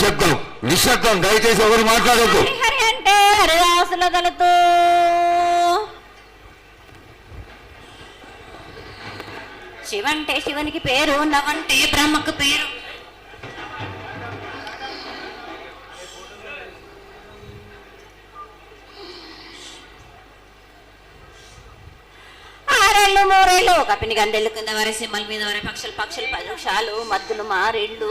నిశ్శబ్దం నిశ్శబ్దం, దయచేసి ఎవరు మాట్లాడద్దు. హరి అంటే హరిదాసుల దళితూ శివంటే శివునికి పేరు, నవంటే బ్రహ్మకు పేరు. ఆరేళ్ళు మూరేళ్ళు కపిని గందెళ్ళు కింద వరే సింహల మీద వరే పక్షులు పక్షులు 10 నిమిషాలు మద్దులు మారేళ్ళు.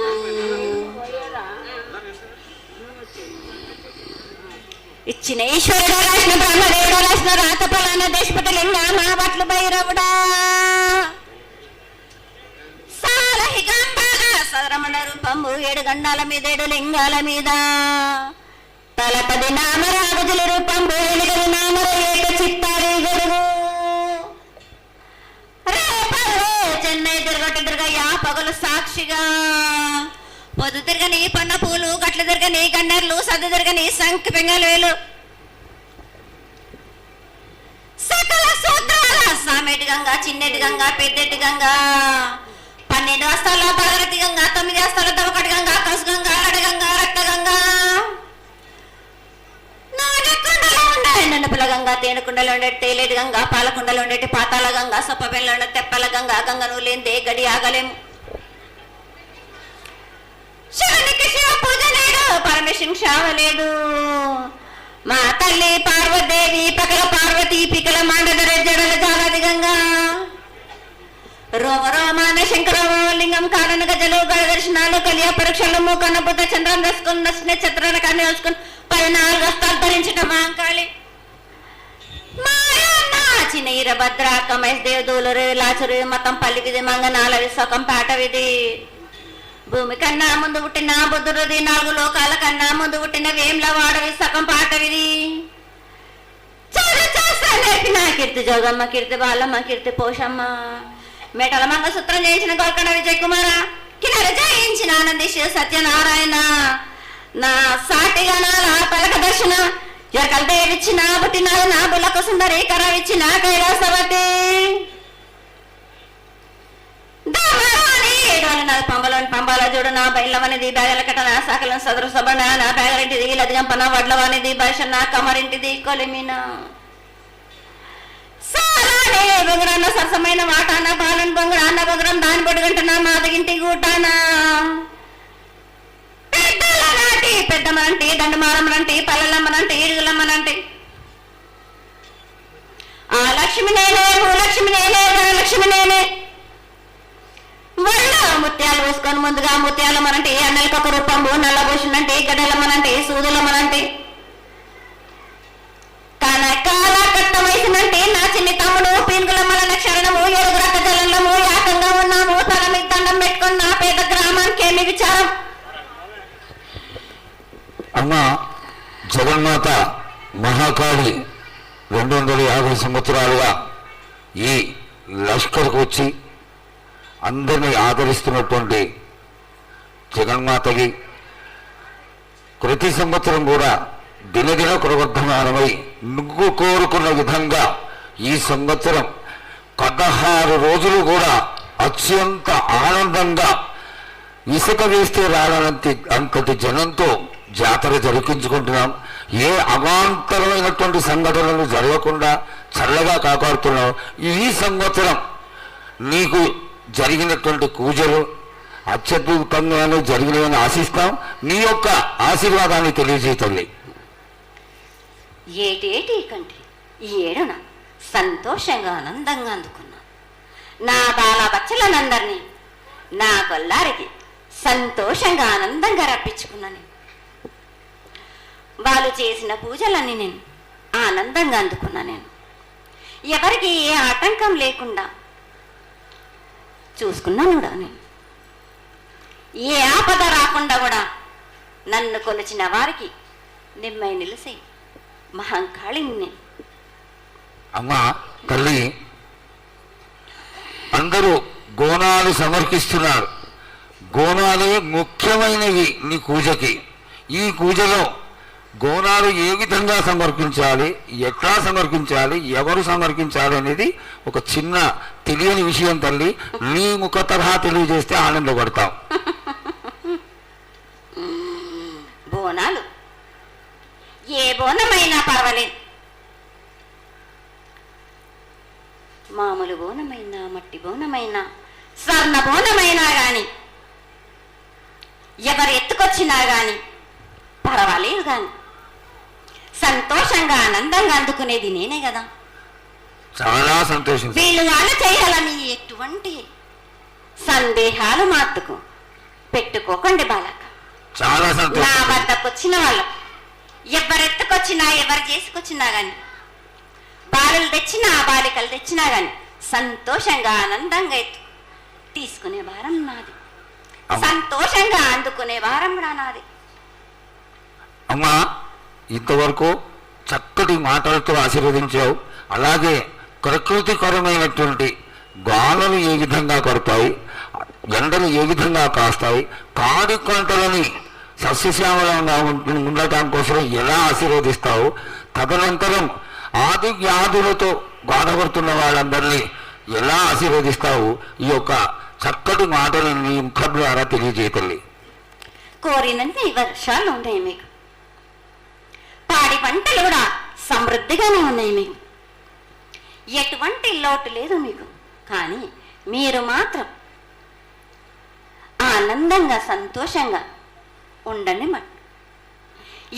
ఇచ్చిన ఈశ్వరుడు రాసిన బ్రహ్మదేవుడు రాసిన రాత ఫలాన దేశపతి లింగ మా బట్లు భైరవుడా సదరమణ రూపంబు 7 గండాల మీద 7 లింగాల మీద తలపది నామరాజుల రూపంబు 8 నామర ఏక చిత్తారి గడుగు రేపల్లే చెన్నై తిరగ పగలు సాక్షిగా పొద్దు తిరగని పన్న పూలు గట్లు తిరగని గన్నర్లు సద్దు తిరగని సంఖ్య పెంగలేలు సకల సూత్రాల సామెటి గంగా చిన్నటి గంగా పెద్దటి గంగా 12 హస్తాల భాగరథి గంగా 9 హస్తాల దవకటి గంగా కసు గంగా అడగంగా రక్త గంగా నాగకుండలో ఉండే నన్నపుల గంగా తేనెకుండలో ఉండే తేలేటి గంగా పాలకుండలో ఉండేటి పాతాల గంగా సొప్పబెల్లో ఉండే తెప్పల గంగా గంగను లేందే గడి ఆగలేము. శివునికి శివ పూజ లేడు, పరమేశ్వరుని క్షామ లేదు. మా తల్లి పార్వదేవి పకల పార్వతి పికల మాండదర జడల జాలది గంగా రోమ రోమాన శంకరలింగం కారణ గజలు గడ దర్శనాలు కలియ పరీక్షలు మూకన్న బుద్ధ చంద్రం దసుకుని నక్షత్రాల కానీ వేసుకుని 14 హస్తాలు ధరించిన మాంకాళి మాయన్న చిన్న భద్ర కమేష్ దేవదూలరు లాచురు మతం పల్లికిది మంగనాల విశ్వకం పాట విధి భూమి కన్నా ముందు పుట్టిన బుద్ధుడిది 4 లోకాల కన్నా ముందు పుట్టిన వేమ్ల వాడవి సగం పాట విధి నేర్పిన కీర్తి జోగమ్మ కీర్తి బాలమ్మ కీర్తి పోషమ్మ మేటల మంగళసూత్రం చేయించిన గోల్కొండ విజయ్ కుమార కిన్నెర జయించిన ఆనందిష్ సత్యనారాయణ నా సాటిగా నా పలక దర్శన ఎరకల దేవిచ్చిన పుట్టిన నా బులకు సుందరి కరవిచ్చిన కైలాసవతి పంబాల చూడు నా బయలవనిది బ్యాగల కట్ట నా సాకలను సదరు సబణ నా బ్యాగలింటిది లదిగంపన వడ్లవానిది బర్షన్న కమరింటిది కొలిమిన సారానే బొంగరాన్న సరసమైన వాటాన బాలన్ బొంగరాన్న బొంగరం దాని బొడుగంటున్నా మాదగింటి గూటానా పెద్దల నాటి పెద్దమ్మనంటి దండమాలమ్మనంటి పల్లెలమ్మనంటి ఇరుగులమ్మనంటి ఆ లక్ష్మి నేనే భూలక్ష్మి నేనే ధనలక్ష్మి నేనే వల్ల ముత్యాలు వేసుకొని ముందుగా ముత్యాలు మనంటే అన్నలకి ఒక రూపంబు నల్లబోషునంటే గడ్డలమ్మనంటే సూదులమ్మనంటే కనకాల కట్ట వయసునంటే నా చిన్ని తమ్ముడు పీనుగులమ్మల క్షరణము 7 రక జలంలో ఏకంగా ఉన్నాము తల మీద దండం పెట్టుకుని నా పేద గ్రామానికి ఏమి విచారం. అమ్మ జగన్మాత మహాకాళి 250 సంవత్సరాలుగా ఈ లష్కర్కు వచ్చి అందరినీ ఆదరిస్తున్నటువంటి జగన్మాతకి ప్రతి సంవత్సరం కూడా దినదిన ప్రవర్ధమానమై నువ్వు కోరుకున్న విధంగా ఈ సంవత్సరం 16 రోజులు కూడా అత్యంత ఆనందంగా ఇసుక వేస్తే రానంత అంతటి జనంతో జాతర జరిపించుకుంటున్నాం. ఏ అవాంతరమైనటువంటి సంఘటనలు జరగకుండా చల్లగా కాపాడుతున్నాం. ఈ సంవత్సరం నీకు జరిగినటువంటి పూజలు అత్యద్భుతంగానే జరిగినాయని ఆశిస్తాం. నీ యొక్క ఆశీర్వాదాన్ని తెలియజేయండి. ఏటేటి కంటి ఈ ఏడున సంతోషంగా ఆనందంగా అందుకున్నా నా బాల బచ్చలనందరినీ నా కొల్లారికి సంతోషంగా ఆనందంగా రప్పించుకున్నాను. వాళ్ళు చేసిన పూజలన్నీ నేను ఆనందంగా అందుకున్నా. నేను ఎవరికి ఏ ఆటంకం లేకుండా చూసుకున్నాను కూడా. నేను ఏ ఆపద రాకుండా కూడా నన్ను కొలిచిన వారికి నిమ్మై నిలిసి మహంకాళిని. అమ్మా తల్లి, అందరూ గోనాలు సమర్పిస్తున్నారు. గోనాలే ముఖ్యమైనవి నీ పూజకి. ఈ పూజలో గోనాలు ఏ విధంగా సమర్పించాలి, ఎట్లా సమర్పించాలి, ఎవరు సమర్పించాలి అనేది ఒక చిన్న తెలియని విషయం తల్లి. నీ ముఖ తరహా తెలియజేస్తే ఆనందపడతాం. బోనాలు ఏ బోనమైనా పర్వాలేదు. మామూలు బోనమైనా, మట్టి బోనమైనా, స్వర్ణ బోనమైనా కానీ, ఎవరు ఎత్తుకొచ్చినా కానీ పర్వాలేదు. కానీ సంతోషంగా ఆనందంగా అందుకునేది నేనే కదా. చాలా సంతోషం. వీళ్ళు వాళ్ళు చేయాలని ఎటువంటి సందేహాలు మాత్రకు పెట్టుకోకండి బాలక. చాలా సంతోషం. నా వద్దకు వచ్చిన వాళ్ళు ఎవరెత్తుకొచ్చినా, ఎవరు చేసుకొచ్చినా గాని, బాలులు తెచ్చినా, బాలికలు తెచ్చినా గాని సంతోషంగా ఆనందంగా తీసుకునే భారం నాది, సంతోషంగా అందుకునే భారం కూడా నాది. అమ్మా, ఇంతవరకు చక్కటి మాటలతో ఆశీర్వదించావు. అలాగే ప్రకృతికరమైనటువంటి గాలులు ఏ విధంగా కొడతాయి, ఎండలు ఏ విధంగా కాస్తాయి, కాడి కొంటలని సస్యశ్యామలంగా ఉండటం కోసం ఎలా ఆశీర్వదిస్తావు, తదనంతరం ఆది వ్యాధులతో బాధపడుతున్న వాళ్ళందరినీ ఎలా ఆశీర్వదిస్తావు, ఈ యొక్క చక్కటి మాటలు నీ ముఖం ద్వారా తెలియజేయతల్లి. కోరినంత వర్షాలు ఉన్నాయి మీకు, పాడి పంటలు కూడా సమృద్ధిగానే ఉన్నాయి మీకు, ఎటువంటి లోటు లేదు మీకు. కానీ మీరు మాత్రం ఆనందంగా సంతోషంగా ఉండండి.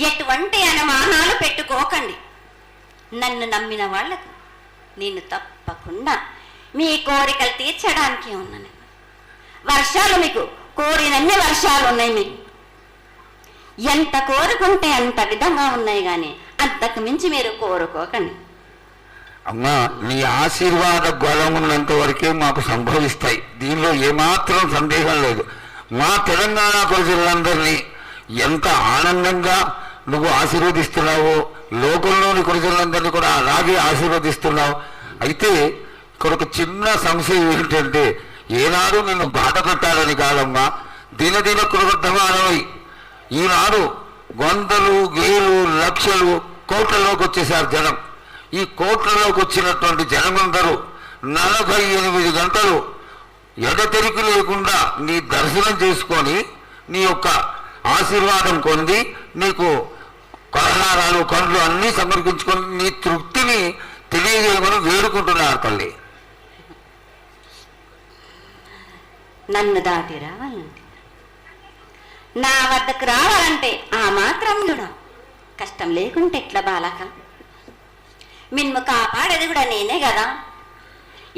ఎటువంటి అనుమానాలు పెట్టుకోకండి. నన్ను నమ్మిన వాళ్లకు నేను తప్పకుండా మీ కోరికలు తీర్చడానికి ఉన్నాను. వర్షాలు మీకు కోరినన్ని వర్షాలు ఉన్నాయి. మీకు ఎంత కోరుకుంటే అంత విధంగా ఉన్నాయి. కానీ అంతకు మించి మీరు కోరుకోకండి. అమ్మా, నీ ఆశీర్వాద బలం ఉన్నంత వరకే మాకు సంభవిస్తాయి. దీనిలో ఏమాత్రం సందేహం లేదు. మా తెలంగాణ ప్రజలందరినీ ఎంత ఆనందంగా నువ్వు ఆశీర్వదిస్తున్నావో, లోకంలోని ప్రజలందరినీ కూడా అలాగే ఆశీర్వదిస్తున్నావు. అయితే ఇక్కడ ఒక చిన్న సంశయం ఏంటంటే, ఏనాడు నిన్ను బాధ పెట్టాలని కాదమ్మా, దినదిన కృతమానమై ఈనాడు వందలు, వేలు, లక్షలు, కోట్లలోకి వచ్చేసారు జనం. ఈ కోట్లలోకి వచ్చినటువంటి జనమందరూ 48 గంటలు ఎడతెరికి లేకుండా నీ దర్శనం చేసుకొని నీ యొక్క ఆశీర్వాదం పొంది నీకు పలహారాలు, పండ్లు అన్నీ సమర్పించుకొని నీ తృప్తిని తెలియజేయమని వేడుకుంటున్నారు తల్లి. నన్ను దాటి రావాలంటే, నా వద్దకు రావాలంటే ఆ మాత్రం కూడా కష్టం లేకుంటే ఎట్లా బాలక? మిమ్ము కాపాడేది కూడా నేనే కదా.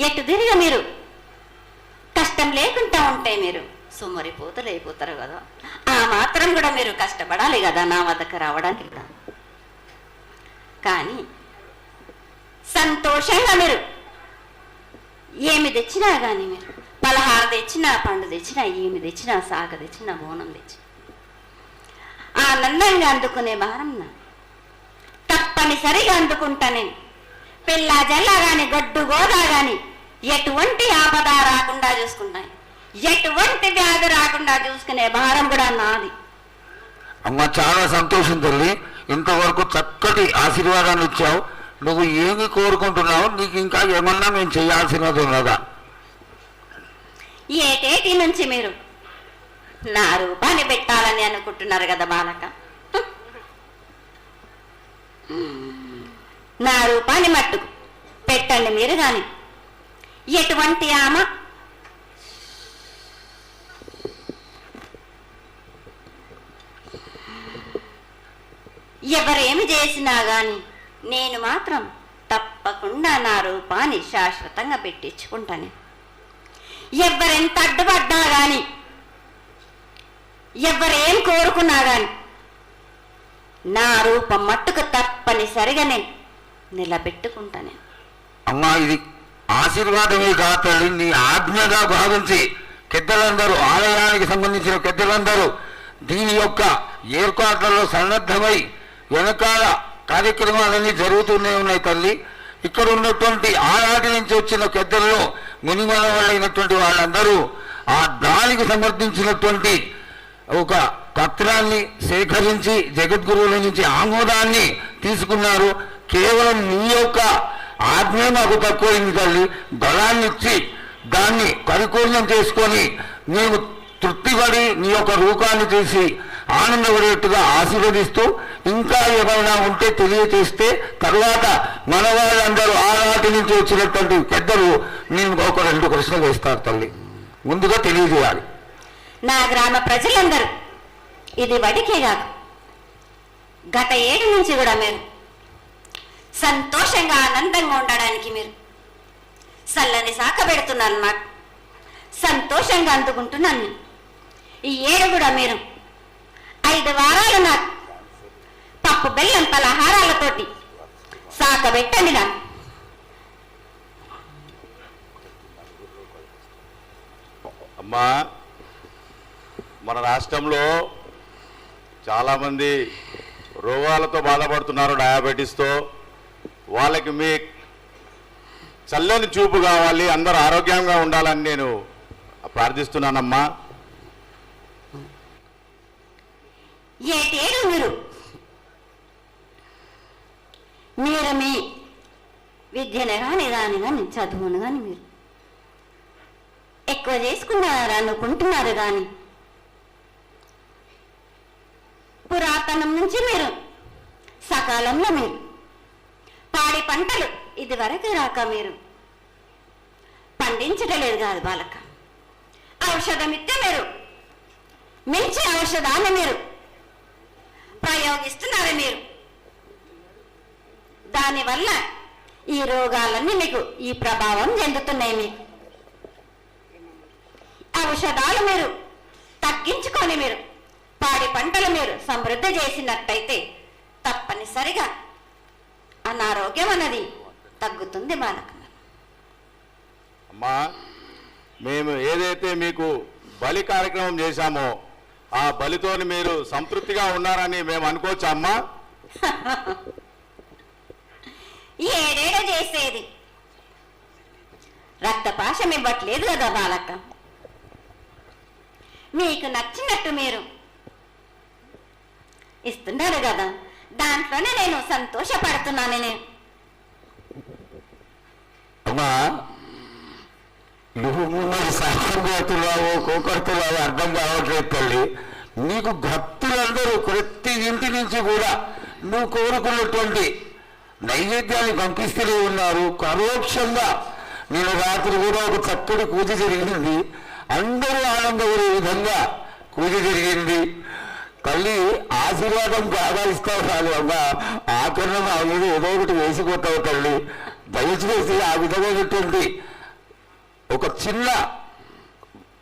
ఎటు తిరిగి మీరు కష్టం లేకుండా ఉంటే మీరు సొమ్మరిపోతలు అయిపోతారు కదా. ఆ మాత్రం కూడా మీరు కష్టపడాలి కదా నా వద్దకు రావడానికి కూడా. కానీ సంతోషంగా మీరు ఏమి తెచ్చినా కానీ, మీరు పలహారం తెచ్చినా, పండు తెచ్చినా, ఏమి తెచ్చినా, సాగ తెచ్చినా, బోనం తెచ్చి ఆనందంగా అందుకునే భారం నా తప్పనిసరిగా అందుకుంటా నేను. పిల్ల జల్లా కానీ, గొడ్డు గోదా కానీ ఎటువంటి ఆపద రాకుండా చూసుకుంటాను, ఎటువంటి వ్యాధి రాకుండా చూసుకునే భారం కూడా నాది. అమ్మ, చాలా సంతోషం తల్లి. ఇంతవరకు చక్కటి ఆశీర్వాదాన్ని ఇచ్చావు. నువ్వు ఏమి కోరుకుంటున్నావు? నీకు ఇంకా ఏమన్నా మేము చేయాల్సినది ఉన్నదా? ఏటేటి నుంచి మీరు నా రూపాన్ని పెట్టాలని అనుకుంటున్నారు కదా బాలక. నా రూపాన్ని మట్టుకు పెట్టండి మీరు. కానీ ఎటువంటి ఆమె ఎవరేమి చేసినా గాని నేను మాత్రం తప్పకుండా నా రూపాన్ని శాశ్వతంగా పెట్టించుకుంటాను. ఎవరెంత అడ్డుపడ్డా గాని, ఎవరేం కోరుకున్నా గాని నా రూపం మట్టుకు తప్పనిసరిగా నేను నిలబెట్టుకుంటాను. అమ్మా, ఇది ఆశీర్వాదమే కాదు, నీ ఆజ్ఞగా భావించి పెద్దలందరూ, ఆలయానికి సంబంధించిన పెద్దలందరూ దీని యొక్క ఏర్పాట్లలో సన్నద్ధమై వెనకాల కార్యక్రమాలన్నీ జరుగుతూనే ఉన్నాయి తల్లి. ఇక్కడ ఉన్నటువంటి ఆనాటి నుంచి వచ్చిన పెద్దల్లో మునిమల వాళ్ళైనటువంటి వాళ్ళందరూ ఆ దానికి సమర్థించినటువంటి ఒక పత్రాన్ని సేకరించి జగద్గురువుల నుంచి ఆమోదాన్ని తీసుకున్నారు. కేవలం నీ యొక్క ఆజ్ఞ మాకు తక్కువైంది తల్లి. బలాన్ని ఇచ్చి దాన్ని పరిపూర్ణం చేసుకొని మేము తృప్తిపడి నీ యొక్క రూపాన్ని తీసి ఆనందపడేట్టుగా ఆశీర్వదిస్తూ ఇంకా ఏమైనా ఉంటే తెలియచేస్తే తర్వాత మన వాళ్ళందరూ ఆనాటి నుంచి వచ్చినటువంటి పెద్దలు నేను ఒక 2 ప్రశ్నలు వేస్తారు తల్లి. ముందుగా తెలియజేయాలి. నా గ్రామ ప్రజలందరూ ఇది వడికే కాదు, గత 7 నుంచి కూడా మీరు సంతోషంగా ఆనందంగా ఉండడానికి మీరు చల్లని శాఖ పెడుతున్నారు. నాకు సంతోషంగా అందుకుంటున్నాను. నేను ఈ 7 కూడా మీరు 5 వారాలు నాకు పప్పు బెల్లం పలహారాలతోటి శాఖ పెట్టండి. నాకు అమ్మా, మన రాష్ట్రంలో చాలామంది రోగాలతో బాధపడుతున్నారు, డయాబెటీస్తో. వాళ్ళకి మీ చల్లని చూపు కావాలి, అందరూ ఆరోగ్యంగా ఉండాలని నేను ప్రార్థిస్తున్నానమ్మా. 7 మీరు మీ విద్యను కానీ దాని కానీ చదువును కానీ మీరు ఎక్కువ చేసుకున్నారు అనుకుంటున్నారు. కానీ పురాతనం నుంచి మీరు సకాలంలో మీరు పాడి పంటలు ఇది వరకు రాక మీరు పండించటలేదు కాదు బాలక. ఔషధం ఇస్తే మీరు మించి ఔషధాన్ని మీరు ప్రయోగిస్తున్నారు. మీరు దానివల్ల ఈ రోగాలన్నీ మీకు ఈ ప్రభావం చెందుతున్నాయి. మీకు ఔషధాలు మీరు తగ్గించుకొని మీరు పాడి పంటలు మీరు సమృద్ధి చేసినట్టయితే తప్పనిసరిగా అనారోగ్యం అన్నది తగ్గుతుంది బాలక. అమ్మా, మేము ఏదైతే మీకు బలి కార్యక్రమం చేశామో ఆ బలితోని మీరు సంతృప్తిగా ఉన్నారని మేము అనుకోవచ్చా అమ్మా? 7 చేసేది రక్తపాశం ఇవ్వట్లేదు కదా బాలక. మీకు నచ్చినట్టు మీరు ఇస్తున్నారు కదా, దాంట్లోనే నేను సంతోషపడుతున్నాను. నేను అమ్మా, నువ్వు మరి సాంగోతున్నావో కోకడుతున్నావో అర్థం కావట్లేదు తల్లి. నీకు భక్తులందరూ ప్రతి ఇంటి నుంచి కూడా నువ్వు కోరుకున్నటువంటి నైవేద్యాన్ని పంపిస్తూనే ఉన్నారు. పరోక్షంగా నేను రాత్రి కూడా ఒక చక్కటి పూజ జరిగింది. అందరూ ఆనందపడే విధంగా పూజ జరిగింది. తల్లి ఆశీర్వాదం బాగా ఇస్తావు కాదు అమ్మా, ఆకరణ మా మీద ఏదో ఒకటి వేసిపోతావు తల్లి. దయచేసి ఆ విధమైనటువంటి ఒక చిన్న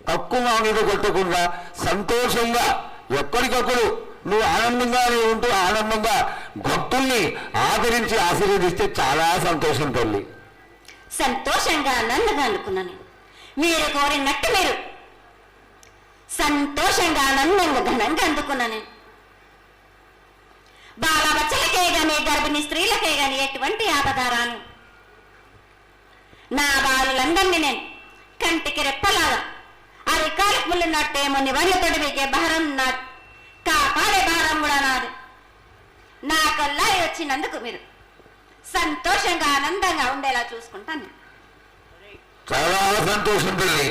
తక్కువ మా మీద కొట్టకుండా సంతోషంగా ఎప్పటికప్పుడు నువ్వు ఆనందంగానే ఉంటూ ఆనందంగా భక్తుల్ని ఆదరించి ఆశీర్వదిస్తే చాలా సంతోషం తల్లి. సంతోషంగా ఆనందంగా అనుకున్నాను. మీరు కోరినట్టు మీరు సంతోషంగా ఆనందంగా ఘనంగా అందుకున్నాను. బాలబచ్చలకే గాని గర్భిణీ స్త్రీలకే గాని ఎటువంటి ఆపదారాను నా బాలులందరినీ నేను కంటికి రెప్పలాగా అరికాలకు ముళ్ళు నట్టేమో నివళ్ళతోటి మీకే భారం నా కాపాడే భారం కూడా నాది. నా కల్లా వచ్చినందుకు మీరు సంతోషంగా ఆనందంగా ఉండేలా చూసుకుంటాను. చాలా సంతోషం తల్లి.